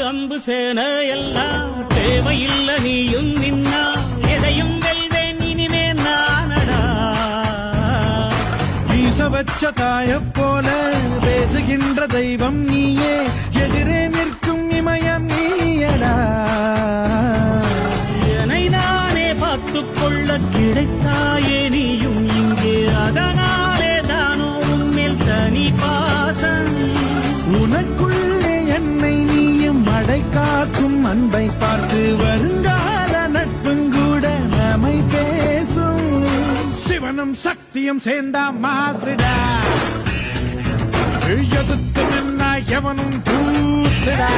அம்பு சேன எல்லாம் தேவையில்லை நீயும் நின்னா எதையும் வெல்வேன் இனிமே நானடா வீச வச்ச தாயப் போல பேசுகின்ற தெய்வம் நீயே எதிரே நிற்கும் இமயம் நீயடா என்னை நானே பார்த்துக்கொள்ள கிடைத்தாயே நீயும் இங்கே அதனாலே தானோ உன்மேல் தனி பாசம் உனக்குள்ளே என்னை நீயும் அடை காக்கும் அன்பை பார்த்து வருங்கால நட்புங்கூட நம்மை பேசும் சிவனும் சக்தியும் சேர்ந்தா மாசுடா எதிர்த்து நின்னா எவனும் பூசுடா